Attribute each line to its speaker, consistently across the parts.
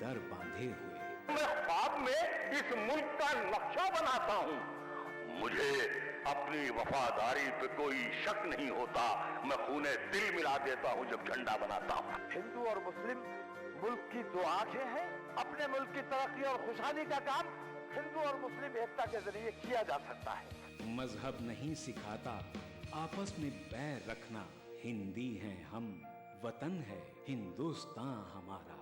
Speaker 1: डर बांधे हुए।
Speaker 2: मैं ख्वाब में इस मुल्क का नक्शा बनाता हूँ। मुझे अपनी वफादारी पे कोई शक नहीं होता। मैं खूने दिल मिला देता हूँ जब झंडा बनाता हूँ।
Speaker 3: हिंदू और मुस्लिम मुल्क की दो आंखें हैं। अपने मुल्क की तरक्की और खुशहाली का काम हिंदू और मुस्लिम एकता के जरिए किया जा सकता है।
Speaker 1: मजहब नहीं सिखाता आपस में बैर रखना। हिंदी हैं हम, वतन है हिंदुस्तान हमारा।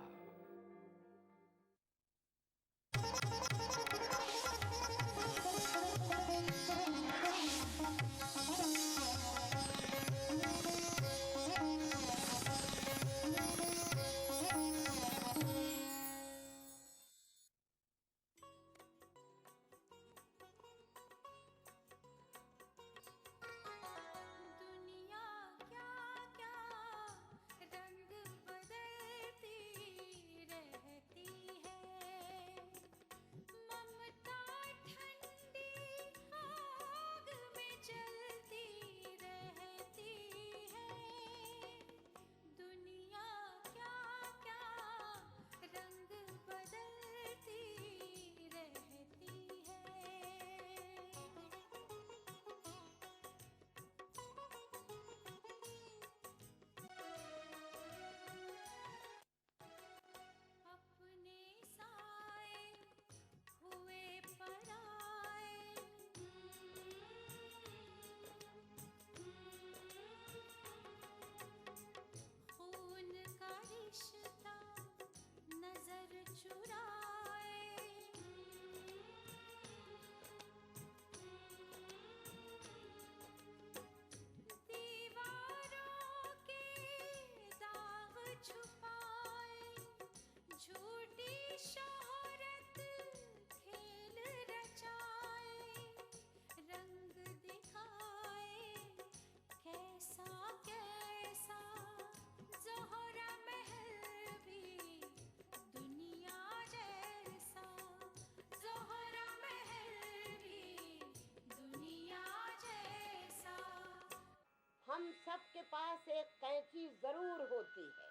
Speaker 4: हम सब के पास एक कैंची जरूर होती है।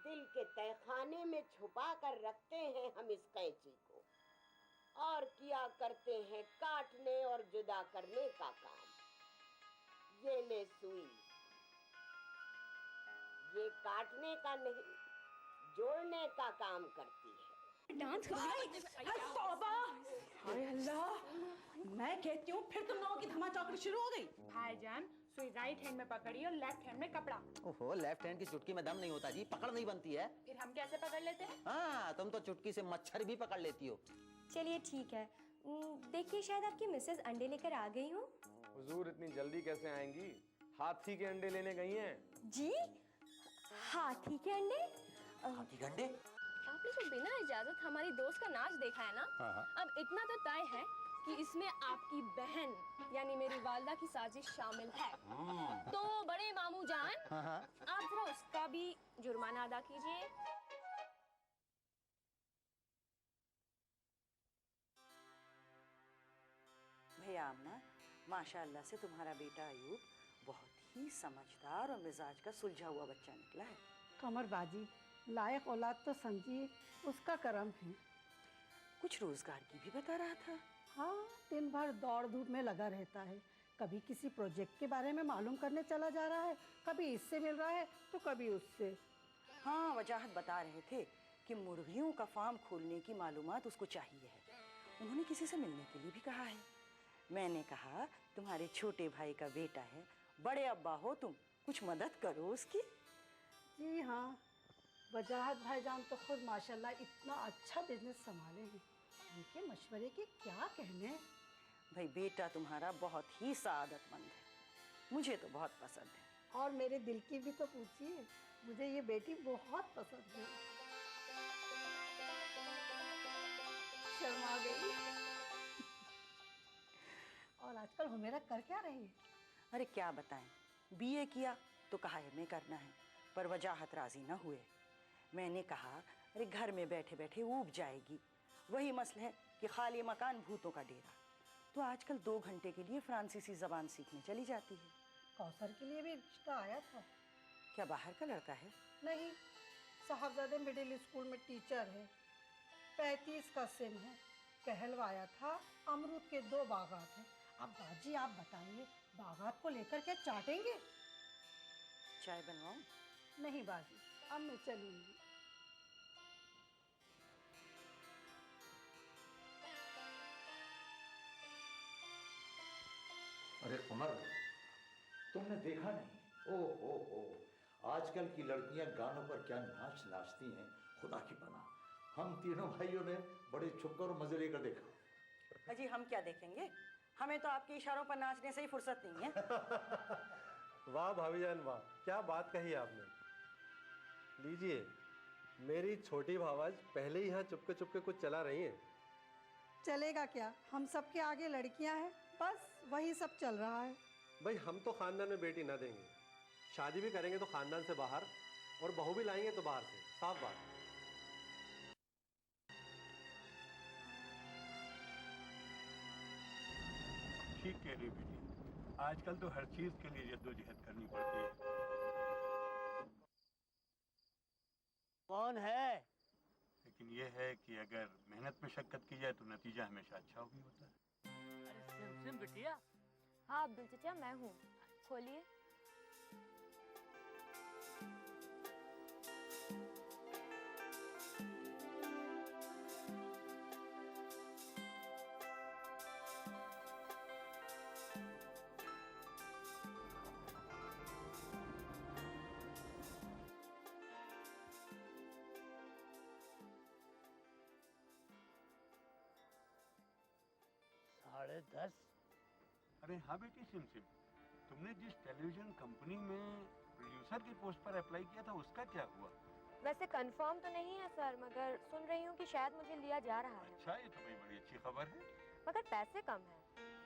Speaker 4: दिल के तहखाने में छुपा कर रखते हैं हम इस कैंची को, और किया करते हैं काटने और जुदा करने का काम। ये ले सुई, ये काटने का नहीं जोड़ने का काम करती है।
Speaker 5: डांस हाय अल्लाह, मैं कहती हूँ फिर तुम लोगों की धमाचौकड़ी शुरू हो गई।
Speaker 6: भाईजान, सुई राइट हैंड में पकड़ी और लेफ्ट हैंड में कपड़ा।
Speaker 7: ओहो, लेफ्ट हैंड की चुटकी में दम नहीं होता जी, पकड़ नहीं बनती है।
Speaker 6: फिर हम कैसे पकड़ लेते हैं?
Speaker 7: हाँ, तुम तो चुटकी से मच्छर भी पकड़ लेती हो।
Speaker 8: चलिए ठीक है, देखिए शायद आपकी मिसेज अंडे लेकर आ गई हो।
Speaker 9: हुजूर इतनी जल्दी कैसे आएंगी? हाथी के अंडे लेने गई हैं।
Speaker 8: जी, हाथी के अंडे?
Speaker 7: हाथी के अंडे?
Speaker 10: आपने जो बिना इजाजत हमारी दोस्त का नाच देखा है ना, अब इतना तो तय है कि इसमें आपकी बहन यानी मेरी वालदा की साजिश शामिल है। तो बड़े मामू जान, आप जरा उसका भी जुर्माना अदा कीजिए।
Speaker 5: भैया आमना, माशाअल्लाह से तुम्हारा बेटा अयूब बहुत ही समझदार और मिजाज का सुलझा हुआ बच्चा निकला है।
Speaker 11: कमर बाजी, लायक औलाद तो समझिए उसका करम है।
Speaker 5: कुछ रोजगार की भी बता रहा था।
Speaker 11: हाँ, दिन भर दौड़ धूप में लगा रहता है। कभी किसी प्रोजेक्ट के बारे में मालूम करने चला जा रहा है, कभी इससे मिल रहा है तो कभी उससे।
Speaker 5: हाँ, वजाहत बता रहे थे कि मुर्गियों का फार्म खोलने की मालूमात उसको चाहिए है। उन्होंने किसी से मिलने के लिए भी कहा है। मैंने कहा तुम्हारे छोटे भाई का बेटा है, बड़े अब्बा हो तुम, कुछ मदद करो उसकी।
Speaker 11: जी हाँ, वजाहत भाईजान तो खुद माशाल्लाह इतना अच्छा बिजनेस संभाले हैं, उनके मशवरे के क्या कहने।
Speaker 5: भाई बेटा तुम्हारा बहुत ही सआदतमंद है, मुझे तो बहुत पसंद है।
Speaker 11: और मेरे दिल की भी तो पूछिए, मुझे ये बेटी बहुत पसंद है। शर्मा गई। और आजकल हुमेरा कर क्या रही है?
Speaker 5: अरे क्या बताएं, बीए किया तो कहा एमए करना है, पर वजाहत राजी न हुए। मैंने कहा अरे घर में बैठे बैठे ऊब जाएगी, वही मसला है कि खाली मकान भूतों का डेरा। तो आजकल 2 घंटे के लिए फ्रांसीसी जबान सीखने चली जाती है।
Speaker 11: कौसर के लिए भी रिश्ता आया था।
Speaker 5: क्या बाहर का लड़का है?
Speaker 11: नहीं, साहबजादे मिडिल स्कूल में टीचर है, 35 का सिम है, कहलवाया था अमरूद के 2 बागात हैं। अब बाजी आप बताइए, बागात को लेकर के चाटेंगे?
Speaker 5: चाय बनवाऊं?
Speaker 11: नहीं बाजी, अब मैं चलूंगी।
Speaker 3: अरे उमर, तुमने देखा नहीं? ओ आजकल की लड़कियां गानों पर क्या नाच नाचती हैं, खुदा की पनाह। हम तीनों भाइयों ने बड़े छुपकर और मजे लेकर देखा।
Speaker 5: अजी हम क्या देखेंगे, हमें तो आपके इशारों पर नाचने से ही फुर्सत नहीं है।
Speaker 9: वाह भाभी जान वाह, क्या बात कही आपने। लीजिए, मेरी छोटी भावाज पहले ही यहाँ चुपके चुपके कुछ चला रही हैं।
Speaker 11: चलेगा क्या, हम सबके आगे लड़कियां हैं, बस वही सब चल रहा है।
Speaker 9: भाई हम तो खानदान में बेटी ना देंगे, शादी भी करेंगे तो खानदान से बाहर, और बहू भी लाएंगे तो बाहर से, साफ बात।
Speaker 12: ठीक कह रही बेटी, आजकल तो हर चीज के लिए जद्दोजहद करनी पड़ती है।
Speaker 13: कौन है?
Speaker 12: लेकिन यह है कि अगर मेहनत में शक्कत की जाए तो नतीजा हमेशा अच्छा भी होता है।
Speaker 13: अरे सिम बिटिया।
Speaker 10: हाँ अब्दुल चचा, मैं हूँ, खोलिए।
Speaker 13: साढ़े 10।
Speaker 12: अरे हाँ बेटी सिमसिम, तुमने जिस टेलीविजन कंपनी में प्रोड्यूसर की पोस्ट पर अप्लाई किया था उसका क्या हुआ?
Speaker 10: वैसे कंफर्म तो नहीं है सर, मगर सुन रही हूँ कि शायद मुझे लिया जा रहा है।
Speaker 12: अच्छा, ये तो भाई बड़ी अच्छी खबर है।
Speaker 10: मगर पैसे कम है।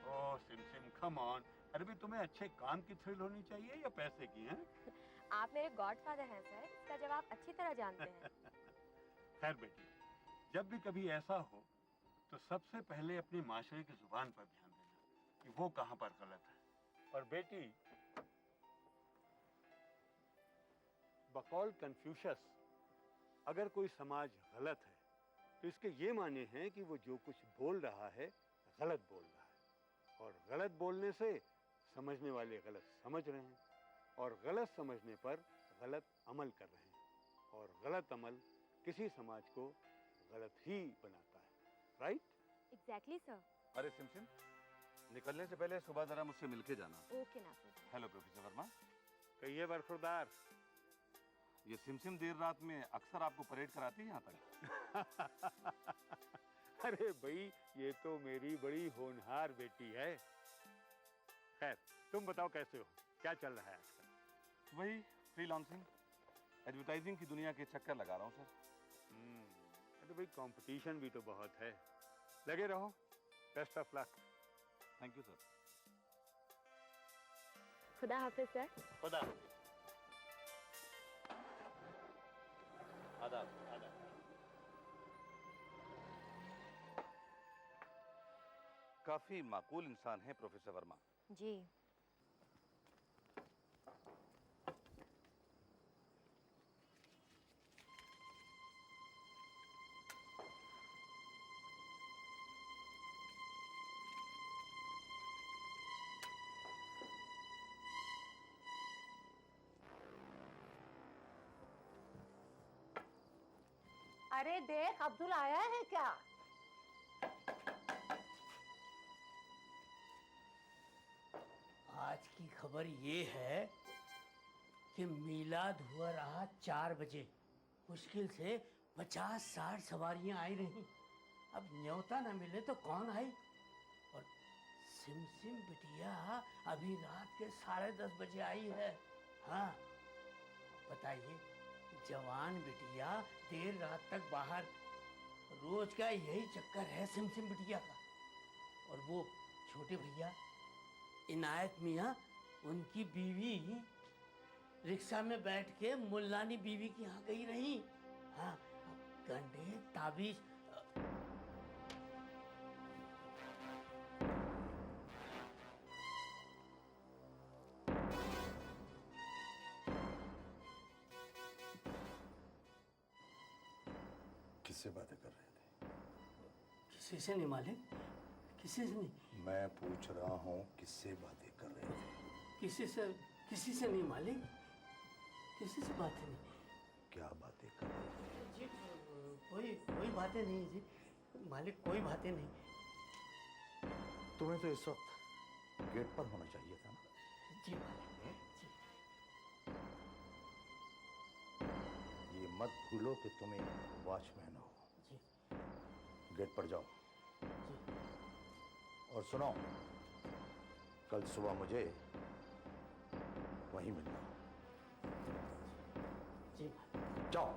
Speaker 12: ओह सिमसिम कम ऑन, अरे भी तुम्हें अच्छे काम की थ्रिल होनी चाहिए या पैसे की? हैं?
Speaker 10: आप मेरे गॉडफादर हैं सर, इसका जवाब अच्छी तरह जानते हैं।
Speaker 12: खैर बेटी, जब भी कभी ऐसा हो तो सबसे पहले अपने माशरे की जुबान पर ध्यान देना कि वो कहाँ पर गलत है। और बेटी, बकौल कन्फ्यूशस, अगर कोई समाज गलत है तो इसके ये माने हैं कि वो जो कुछ बोल रहा है गलत बोल रहा है, और गलत बोलने से समझने वाले गलत समझ रहे हैं, और गलत समझने पर गलत अमल कर रहे हैं, और गलत अमल किसी समाज को गलत ही बनाता है। राइट?
Speaker 10: Exactly sir.
Speaker 14: अरे सिमसिम, निकलने से पहले सुबह जरा मुझसे मिलके जाना।
Speaker 10: Okay Nafiz.
Speaker 14: Hello professor Verma.
Speaker 12: कहिए बरखुरदार।
Speaker 14: ये सिमसिम देर रात में अक्सर आपको परेड कराती है यहाँ तक?
Speaker 12: अरे भाई, ये तो मेरी बड़ी होनहार बेटी है। खैर, तुम बताओ कैसे हो, क्या चल रहा है आजकल?
Speaker 14: वही फ्रीलांसिंग, एडवर्टाइजिंग की दुनिया के चक्कर लगा रहा हूँ सर।
Speaker 12: अरे भाई, कंपटीशन भी तो बहुत है, लगे रहो। Best of luck.
Speaker 14: Thank you sir.
Speaker 10: खुदा हाफिज सर।
Speaker 12: खुदा।
Speaker 14: आदाब। काफी माकूल इंसान है प्रोफेसर वर्मा।
Speaker 10: जी।
Speaker 4: अरे देख, अब्दुल आया है क्या?
Speaker 13: आज की खबर ये है कि मीलाद हुआ रहा 4 बजे। मुश्किल से 50-60 सवारियां आई रही। अब न्योता न मिले तो कौन आई? और सिमसिम बिटिया अभी रात के 10:30 बजे आई है। हाँ बताइए, जवान बिटिया देर रात तक बाहर, रोज का यही चक्कर है सिमसिम बिटिया का। और वो छोटे भैया इनायत मियाँ, उनकी बीवी रिक्शा में बैठ के मुल्लानी बीवी के यहाँ गई रही। हाँ, गंडे ताबीज।
Speaker 3: किससे बातें कर रहे थे?
Speaker 13: किसी से नहीं मालिक, किसी से नहीं।
Speaker 3: मैं पूछ रहा हूँ किससे बातें कर रहे थे?
Speaker 13: किसी से नहीं मालिक, किसी से बातें नहीं।
Speaker 3: क्या बातें कर रहे थे?
Speaker 13: जी कोई बातें नहीं जी, मालिक कोई बातें नहीं।
Speaker 3: तुम्हें तो इस वक्त गेट पर होना चाहिए था ना?
Speaker 13: जी मालिक जी।
Speaker 3: ये मत भूलो कि तुम एक वॉचमैन हो।
Speaker 13: जी।
Speaker 3: गेट पर जाओ।
Speaker 13: जी।
Speaker 3: और सुनो, कल सुबह मुझे वहीं मिलना।
Speaker 13: जी
Speaker 3: जाओ।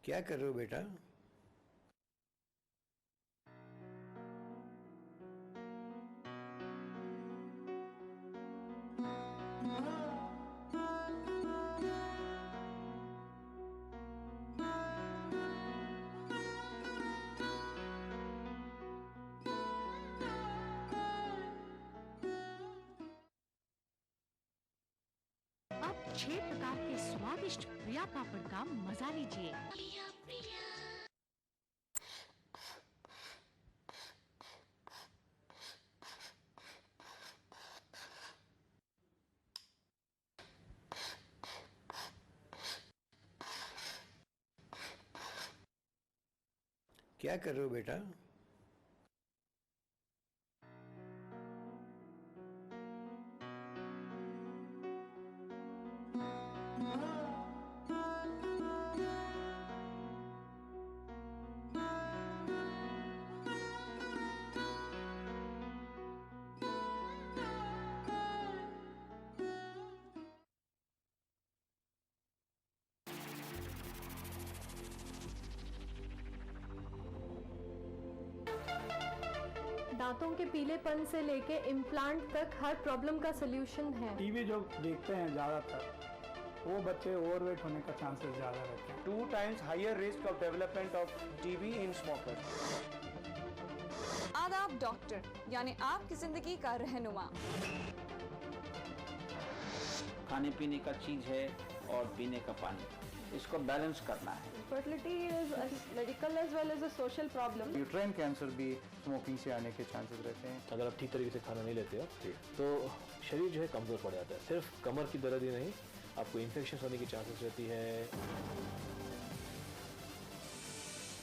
Speaker 13: क्या कर रहे हो बेटा?
Speaker 15: अब 6 प्रकार के स्वादिष्ट प्रिया पापड़ का मजा लीजिए।
Speaker 13: क्या कर रहे हो बेटा?
Speaker 16: दांतों के पीलेपन से लेके इम्प्लांट तक हर प्रॉब्लम का सलूशन है।
Speaker 17: टीवी जो देखते हैं ज़्यादातर वो बच्चे ओवरवेट होने का चांसेस ज़्यादा रहते हैं। 2 times higher risk of development of TB in smokers.
Speaker 18: आदाब डॉक्टर, यानी आपकी जिंदगी का रहनुमा।
Speaker 19: खाने पीने का चीज है और पीने का पानी, इसको बैलेंस करना है।
Speaker 16: Fertility is medical as well as a social problem.
Speaker 17: Uterine cancer भी स्मोकिंग से आने के चांसेस रहते हैं।
Speaker 20: अगर आप ठीक तरीके से खाना नहीं लेते हो तो शरीर जो है कमज़ोर पड़ जाता है। सिर्फ कमर की दर्द ही नहीं, आपको इन्फेक्शन होने की चांसेस रहती है।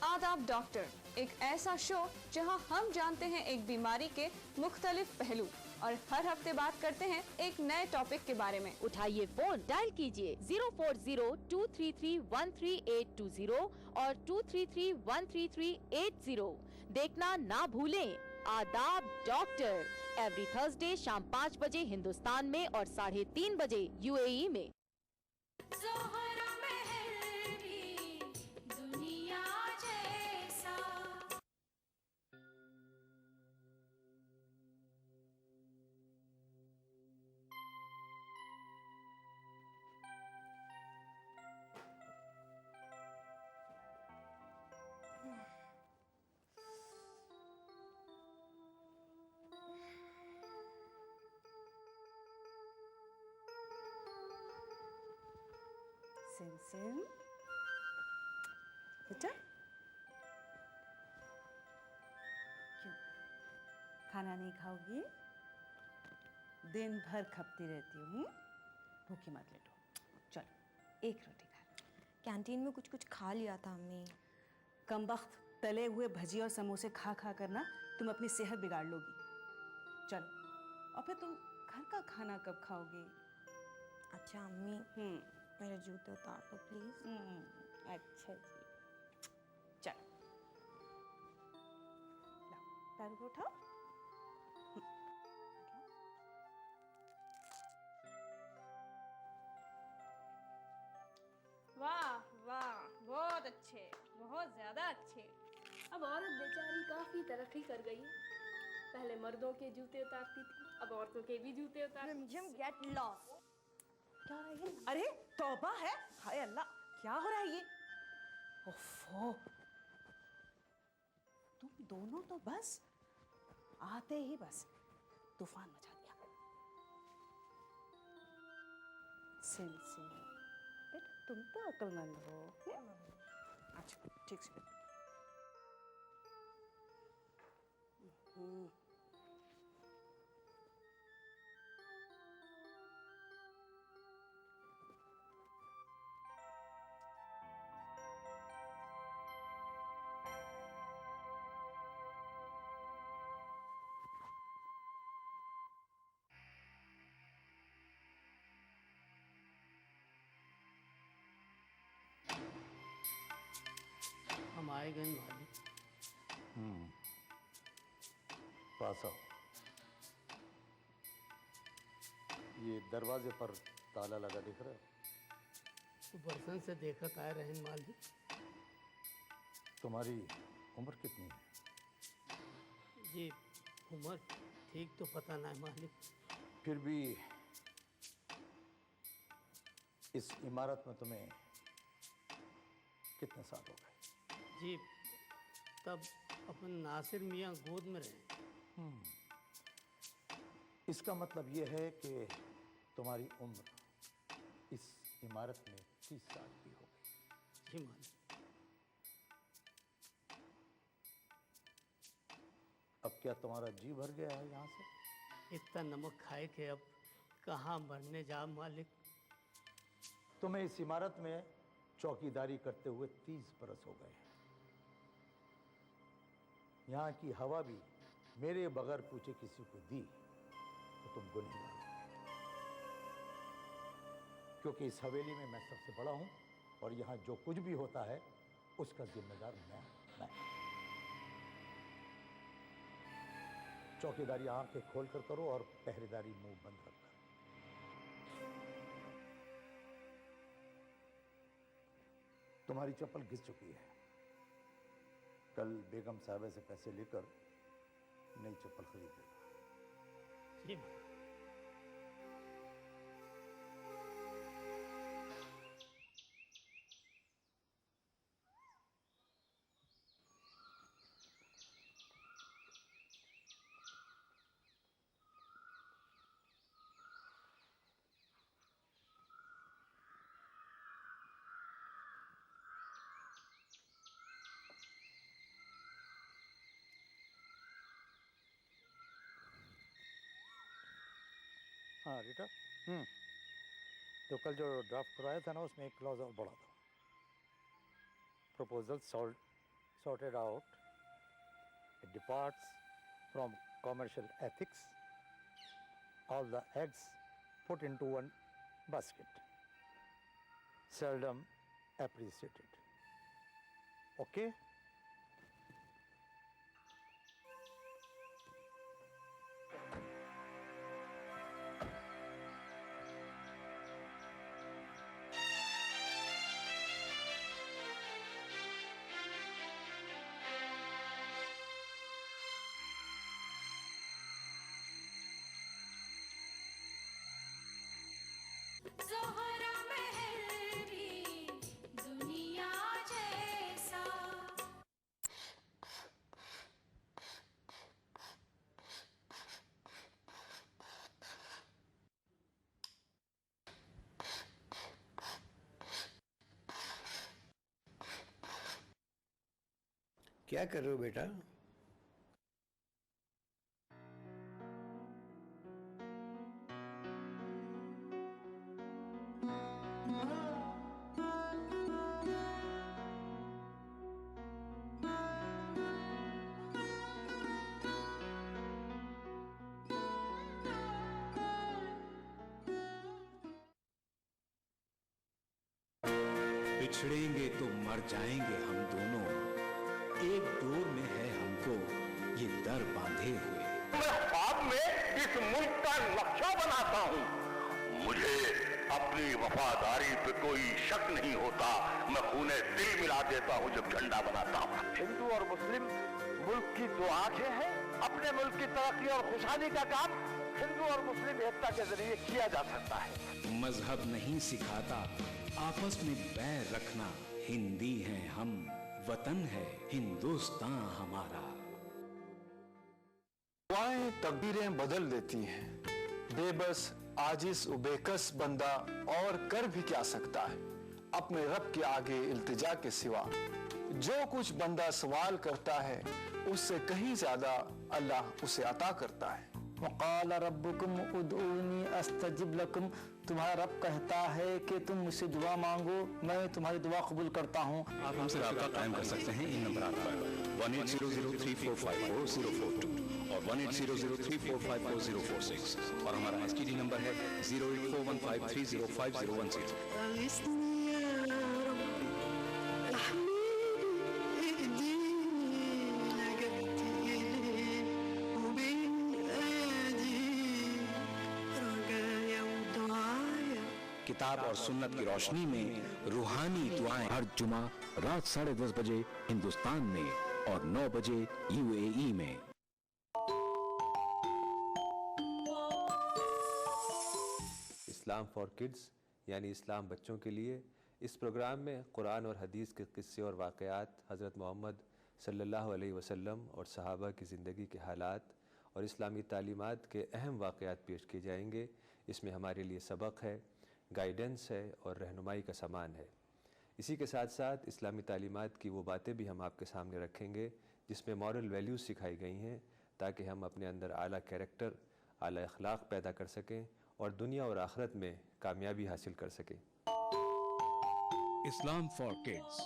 Speaker 18: आदाब डॉक्टर, एक ऐसा शो जहां हम जानते हैं एक बीमारी के मुख्तलिफ पहलू और हर हफ्ते बात करते हैं एक नए टॉपिक के बारे में।
Speaker 15: उठाइए फोन, डायल कीजिए 04023313820 और 233-133-80। देखना ना भूलें। आदाब डॉक्टर, एवरी थर्सडे शाम 5 बजे हिंदुस्तान में और 3:30 बजे यूएई में।
Speaker 5: सिम बेटा, क्यों खाना नहीं खाओगी? दिन भर खपती रहती हूँ। भूखी मत लेटो, चलो एक रोटी खा लो।
Speaker 8: कैंटीन में कुछ खा लिया था अम्मी।
Speaker 5: कमबख्त तले हुए भजी और समोसे खा खा कर ना तुम अपनी सेहत बिगाड़ लोगी। चलो, और फिर तुम घर का खाना कब खाओगी?
Speaker 8: अच्छा अम्मी, मेरे जूते उतार दो प्लीज।
Speaker 5: अच्छा जी, चलो लाओ पैर को उठाओ।
Speaker 10: वाह वाह,
Speaker 18: बहुत अच्छे, बहुत ज्यादा अच्छे।
Speaker 10: अब औरत बेचारी काफी तरक्की कर गई है। पहले मर्दों के जूते उतारती थी, अब औरतों के भी जूते उतारती है।
Speaker 5: Get lost. क्या है ये? अरे तौबा है, हाय अल्लाह, क्या हो रहा है ये? ओफो, तुम दोनों तो बस आते ही बस तूफान मचा दिया। सिम बेटा, तुम तो अक्लमंद हो। अच्छा ठीक से।
Speaker 13: हम आए गए मालिक।
Speaker 3: पास आओ। ये दरवाजे पर ताला लगा दिख रहा है?
Speaker 13: तो बरसन से देखत आए रहे मालिक।
Speaker 3: तुम्हारी उम्र कितनी है?
Speaker 13: जी उम्र ठीक तो पता नहीं मालिक।
Speaker 3: फिर भी इस इमारत में तुम्हें कितने साल हो गए?
Speaker 13: जी तब अपन नासिर मियाँ गोद में रहे।
Speaker 3: इसका मतलब यह है कि तुम्हारी उम्र इस इमारत में 30 साल की हो गई।
Speaker 13: जी मालिक।
Speaker 3: अब क्या तुम्हारा जी भर गया है यहाँ से?
Speaker 13: इतना नमक खाए के अब कहाँ मरने जा मालिक।
Speaker 3: तुम्हें इस इमारत में चौकीदारी करते हुए 30 बरस हो गए। यहाँ की हवा भी मेरे बगैर पूछे किसी को दी तो तुम गुनहगार हो, क्योंकि इस हवेली में मैं सबसे बड़ा हूं और यहाँ जो कुछ भी होता है उसका जिम्मेदार मैं। चौकीदारी आंखें खोलकर करो और पहरेदारी मुंह बंद रखकर। तुम्हारी चप्पल घिस चुकी है। कल बेगम साहबा से पैसे लेकर नई चप्पल खरीद लेना।
Speaker 13: जी
Speaker 3: हाँ रीटा, तो कल जो ड्राफ्ट कराया था ना उसमें एक क्लॉज और बढ़ा था। Proposal sorted out. It departs from commercial ethics. All the eggs put into one basket. Seldom appreciated. Okay?
Speaker 21: Zohra महल भी दुनिया जैसा।
Speaker 17: क्या कर रहे हो बेटा?
Speaker 1: बिछड़ेंगे तो मर जाएंगे हम दोनों, एक डोर में है हमको ये दर बांधे हुए।
Speaker 2: मैं ख्वाब में इस मुल्क का नक्शा बनाता हूँ। मुझे अपनी वफादारी पे कोई शक नहीं होता, मैं खूने दिल मिला देता हूँ जब झंडा बनाता हूँ।
Speaker 6: हिंदू और मुस्लिम मुल्क की दो आंखें हैं। अपने मुल्क की तरक्की और खुशहाली का काम हिंदू और मुस्लिम एकता के जरिए किया जा सकता है।
Speaker 1: मजहब नहीं सिखाता आपस में बैर रखना, हिंदी हैं हम, वतन है हिंदुस्तान हमारा।
Speaker 17: दुआएं तकदीरें बदल देती हैं, बेबस आजिज बेकस बंदा और कर भी क्या सकता है अपने रब के आगे इल्तिजा के सिवा। जो कुछ बंदा सवाल करता है उससे कहीं ज्यादा अल्लाह उसे अता करता है।
Speaker 22: वक़ाल रब्बुकुम उदऊनी अस्तजिब लकुम, तुम्हारा रब कहता है कि तुम मुझसे दुआ मांगो, मैं तुम्हारी दुआ कबूल करता हूँ।
Speaker 1: आप हमसे राब्ता कायम कर सकते हैं इन नंबरात पर 180034544042 और 180034544046 और हमारा STD नंबर है 08415305016। किताब और सुन्नत की रोशनी में रूहानी दुआएं हर जुमा रात 10:30 बजे हिंदुस्तान में और 9 बजे UAE में।
Speaker 20: इस्लाम फॉर किड्स यानी इस्लाम बच्चों के लिए, इस प्रोग्राम में कुरान और हदीस के किस्से और वाक़यात, हज़रत मोहम्मद सल्लल्लाहु अलैहि वसल्लम और सहाबा की ज़िंदगी के हालात और इस्लामी तालीमात के अहम वाक़यात पेश किए जाएंगे। इसमें हमारे लिए सबक है, गाइडेंस है और रहनुमाई का सामान है। इसी के साथ साथ इस्लामी तालीमात की वो बातें भी हम आपके सामने रखेंगे जिसमें मॉरल वैल्यूज़ सिखाई गई हैं, ताकि हम अपने अंदर आला कैरेक्टर, आला अखलाक पैदा कर सकें और दुनिया और आखिरत में कामयाबी हासिल कर सकें।
Speaker 1: इस्लाम फॉर किड्स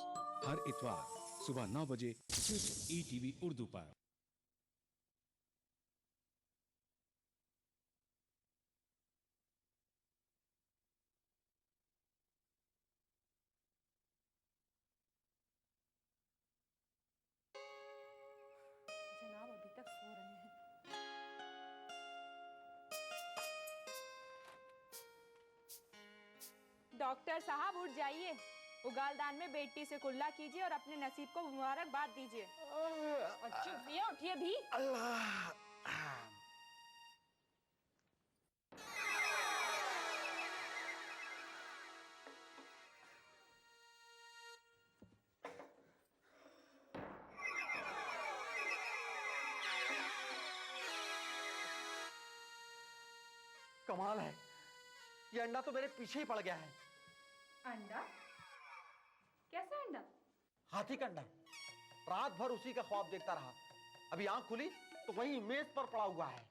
Speaker 1: हर इतवार सुबह 9 बजे सिर्फ ETV उर्दू पर।
Speaker 18: जनाब अभी तक सो रहे हैं। डॉक्टर साहब उठ जाइए, उगालदान में बेटी से कुल्ला कीजिए और अपने नसीब को मुबारकबाद दीजिए। अच्छा भैया उठिए भी।
Speaker 6: अल्लाह। कमाल है, ये अंडा तो मेरे पीछे ही पड़ गया है।
Speaker 18: अंडा? कैसा अंडा?
Speaker 6: हाथी का अंडा। रात भर उसी का ख्वाब देखता रहा, अभी आंख खुली तो वही मेज पर पड़ा हुआ है।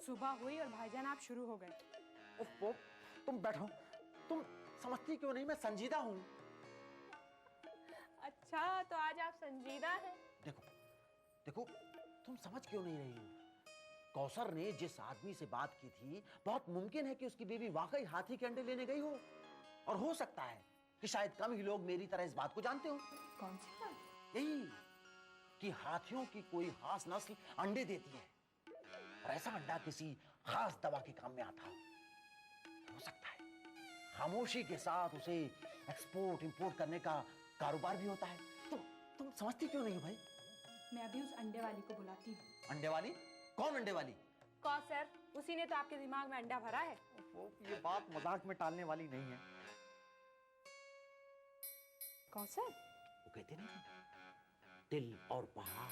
Speaker 18: सुबह हुई और भाईजान आप शुरू हो गए।
Speaker 6: ओह, तुम बैठो, तुम समझती क्यों नहीं, मैं संजीदा हूँ।
Speaker 18: अच्छा तो आज आप संजीदा हैं।
Speaker 6: देखो देखो, तुम समझ क्यों नहीं रही हो। कौसर ने जिस आदमी से बात की थी, बहुत मुमकिन है कि उसकी बीवी वाकई हाथी के अंडे लेने गई हो, और हो सकता है कि शायद कम ही लोग मेरी तरह इस बात को जानते हो।
Speaker 18: कौन सी बात?
Speaker 6: यही कि हाथियों की कोई खास नस्ल अंडे देती है और ऐसा अंडा किसी खास दवा के काम में आता हो सकता है। खामोशी के साथ उसे एक्सपोर्ट इंपोर्ट करने का कारोबार भी होता है। तुम समझती क्यों नहीं भाई?
Speaker 18: मैं अभी उस अंडे वाली को बुलाती हूँ।
Speaker 6: अंडे वाली? कौन अंडे वाली?
Speaker 18: कौसर, उसी ने तो आपके दिमाग में अंडा भरा है।
Speaker 6: ये बात मजाक में टालने वाली नहीं है।
Speaker 18: कौसर?
Speaker 6: वो कहते नहीं, दिल और पहाड़,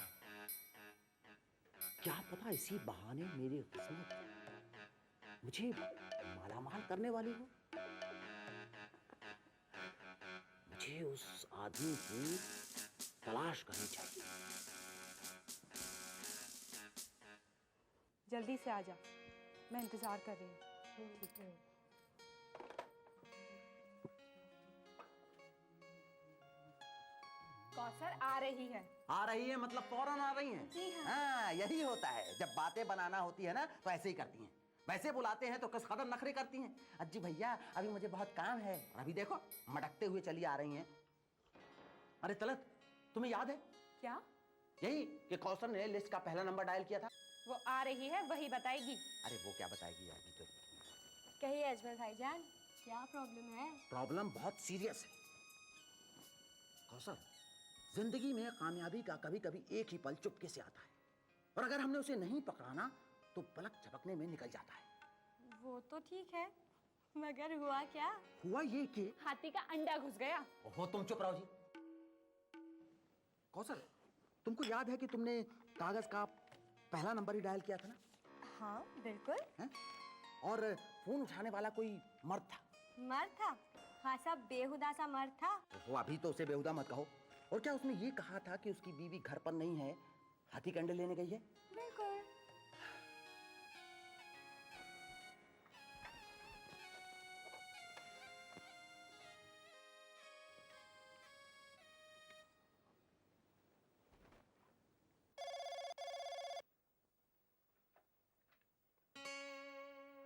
Speaker 6: क्या पता इसी बहाने मेरी किस्मत मुझे मालामाल करने वाली हो। मुझे उस आदमी की तलाश करनी चाहिए।
Speaker 18: जल्दी से आ जा, मैं इंतजार कर रही हूँ। कौसर आ रही है।
Speaker 7: आ रही है मतलब फौरन आ रही हैं?
Speaker 18: जी हाँ।
Speaker 7: हाँ, यही होता है, जब बातें बनाना होती है ना तो ऐसे ही करती हैं। वैसे बुलाते हैं तो किस कदर नखरे करती हैं। अज्जी भैया अभी मुझे बहुत काम है, और अभी देखो मटकते हुए चली आ रही हैं। अरे तलत, तुम्हें याद है?
Speaker 18: क्या?
Speaker 7: यही कि कौसर ने लिस्ट का पहला नंबर डायल किया था।
Speaker 18: वो आ रही है, वही बताएगी।
Speaker 7: अरे वो क्या बताएगी, अभी तो
Speaker 18: कहिए अजमल भाईजान,
Speaker 8: क्या प्रॉब्लम है?
Speaker 7: प्रॉब्लम बहुत सीरियस है कौसर। जिंदगी में कामयाबी का कभी कभी एक ही पल चुपके से आता है, और अगर हमने उसे नहीं पकड़ाना तो पलक झपकने में निकल जाता है।
Speaker 8: वो तो ठीक है, मगर हुआ क्या?
Speaker 7: हुआ ये कि
Speaker 8: हाथी का अंडा घुस गया।
Speaker 7: ओहो, तुम चुप रहो जी। कौसर, तुमको याद है कि तुमने कागज का पहला नंबर ही डायल किया था ना?
Speaker 8: हाँ बिल्कुल।
Speaker 7: है? और फोन उठाने वाला कोई मर्द था।
Speaker 8: मर्द था? हाँ सा बेहुदा सा मर्द था।
Speaker 7: वो अभी तो उसे बेहुदा मत कहो। और क्या उसने ये कहा था कि उसकी बीवी घर पर नहीं है, हाथी के अंडे लेने गई है?
Speaker 8: बिल्कुल।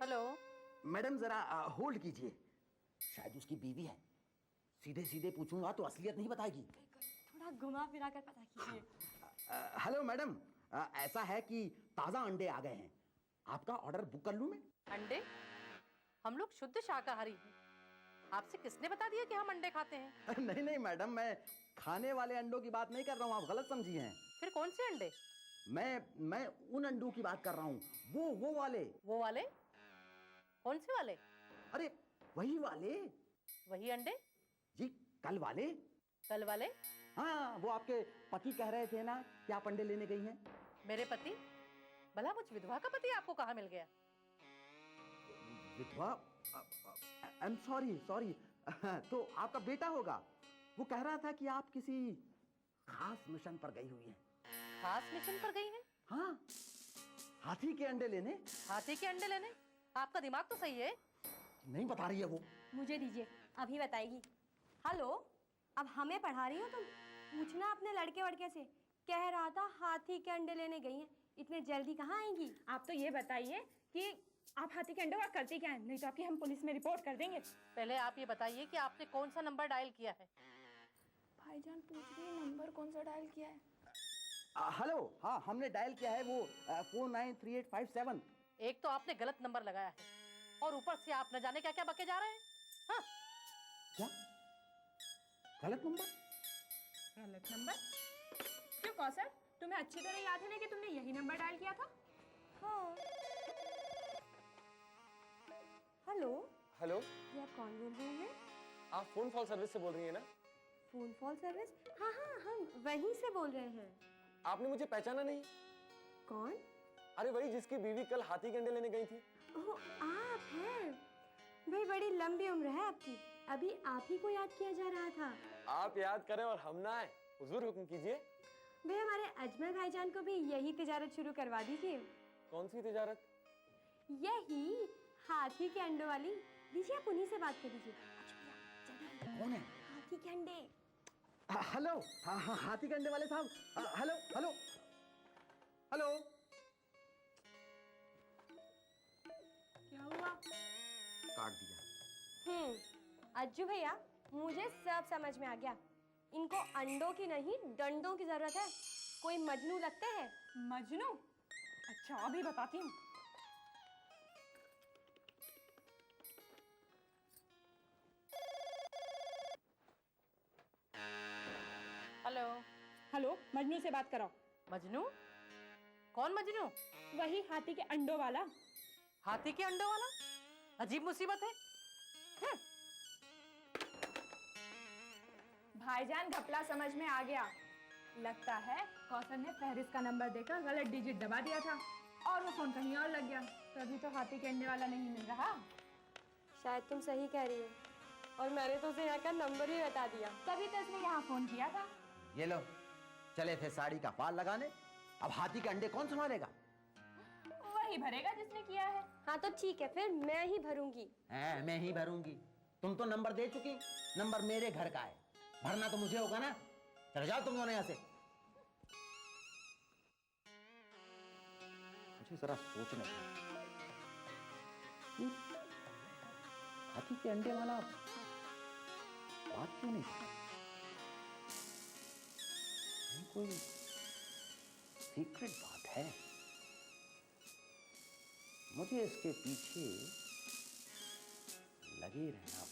Speaker 9: हेलो
Speaker 7: मैडम जरा होल्ड कीजिए, शायद उसकी बीवी है। सीधे सीधे पूछूंगा तो असलियत नहीं बताएगी।
Speaker 8: थोड़ा घुमा फिरा कर पता कीजिए।
Speaker 7: हेलो मैडम, ऐसा है कि ताज़ा अंडे आ गए हैं, आपका ऑर्डर बुक कर लूं मैं?
Speaker 9: अंडे? हम लोग शुद्ध शाकाहारी हैं। आपसे किसने बता दिया कि हम अंडे खाते हैं?
Speaker 7: नहीं नहीं मैडम, मैं खाने वाले अंडों की बात नहीं कर रहा हूँ, आप गलत समझी हैं।
Speaker 9: फिर कौन से अंडे?
Speaker 7: मैं उन अंडों की बात कर रहा हूँ, वो वाले।
Speaker 9: वो वाले? कौन से वाले?
Speaker 7: अरे वही वाले।
Speaker 9: वही अंडे?
Speaker 7: जी, कल वाले।
Speaker 9: कल वाले?
Speaker 7: हाँ, वो आपके पति कह रहे थे ना कि आप अंडे लेने गई हैं।
Speaker 9: मेरे पति? भला मुझ विधवा का पति आपको कहाँ मिल गया?
Speaker 7: विधवा? I am sorry. तो आपका बेटा होगा। वो कह रहा था कि आप किसी खास मिशन पर गई हुई हैं।
Speaker 9: खास मिशन पर गई हैं?
Speaker 7: हाँ, हाथी के अंडे लेने।
Speaker 9: हाथी के अंडे लेने? आपका दिमाग तो सही है।
Speaker 7: नहीं बता रही है वो।
Speaker 8: मुझे दीजिए, अभी बताएगी। हेलो, अब हमें पढ़ा रही हो तुम? पूछना अपने लड़के वड़के से। कह रहा था हाथी के अंडे लेने गई हैं, इतने जल्दी कहाँ आएंगी?
Speaker 18: आप तो ये बताइए कि आप हाथी के अंडे का करती क्या है, नहीं तो आपकी हम पुलिस में रिपोर्ट कर देंगे।
Speaker 9: पहले आप ये बताइए कि आपने कौन सा नंबर डायल किया है?
Speaker 18: भाईजान पूछ रही है नंबर कौन सा डायल किया है।
Speaker 7: हेलो, हाँ हमने डायल किया है वो 493857।
Speaker 9: एक तो आपने गलत नंबर लगाया है और ऊपर से आप न जाने क्या क्या बके जा रहे हैं। हाँ?
Speaker 7: क्या गलत नंबर?
Speaker 18: गलत नंबर? क्यों कौसर, तुम्हें अच्छी तरह याद है ना कि तुमने यही नंबर डायल किया था?
Speaker 8: हाँ। हेलो
Speaker 11: हेलो,
Speaker 8: ये आप कौन बोल रहे हैं?
Speaker 11: आप फोन कॉल सर्विस से बोल रही हैं ना?
Speaker 8: Phone call service? हाँ हम वहीं से बोल रहे हैं।
Speaker 11: आपने मुझे पहचाना नहीं?
Speaker 8: कौन?
Speaker 11: अरे वही जिसकी बीवी कल हाथी के अंडे लेने गई थी।
Speaker 8: ओह, आप हैं। भाई बड़ी लंबी उम्र है आपकी, अभी आप ही को याद किया जा रहा था।
Speaker 11: आप याद करें और हम ना आए, हुजूर हुक्म कीजिए।
Speaker 8: भाई हमारे अजमल भाईजान को भी यही तिजारत शुरू करवा दीजिए।
Speaker 11: कौन सी तिजारत?
Speaker 8: यही हाथी के अंडों वाली। दीजिए, आप उन्हीं से बात कर दीजिए।
Speaker 7: कौन है?
Speaker 8: हाथी के अंडे।
Speaker 7: हेलो, हाँ हाथी के अंडे वाले साहब। Hello hello hello.
Speaker 18: क्या हुआ?
Speaker 7: काट दिया।
Speaker 8: अज्जू भैया, मुझे सब समझ में आ गया। इनको अंडों की नहीं डंडों की जरूरत है। कोई मजनू लगते हैं।
Speaker 18: मजनू? अच्छा, अभी बताती हूँ।
Speaker 9: हेलो
Speaker 18: हेलो, मजनू से बात कराओ।
Speaker 9: मजनू? कौन मजनू?
Speaker 18: वही हाथी के अंडों वाला।
Speaker 9: हाथी के अंडों वाला? अजीब मुसीबत है।
Speaker 18: भाईजान घपला समझ में आ गया। लगता है कौसर ने फहरिस्त का नंबर देकर गलत डिजिट दबा दिया था और वो फोन कहीं और लग गया, तभी तो हाथी के अंडे वाला नहीं मिल रहा।
Speaker 8: शायद तुम सही कह रही हो, और मैंने तो उसे यहाँ का नंबर ही बता दिया।
Speaker 18: तभी तो उसने यहाँ फोन किया था।
Speaker 7: ये लो, चले थे साड़ी का फाल लगाने, अब हाथी के अंडे कौन संभालेगा?
Speaker 18: वही भरेगा जिसने किया है।
Speaker 8: हाँ तो ठीक है, फिर मैं ही भरूंगी।
Speaker 7: मैं ही भरूंगी। तुम तो नंबर दे चुकी, नंबर मेरे घर का है, भरना तो मुझे होगा ना। चले जाओ तुम दोनों यहाँ से। मुझे जरा सोचने दो, हाथी के अंडे वाला बात क्यों नहीं? कोई सीक्रेट बात है, मुझे इसके पीछे लग
Speaker 6: लगे रहना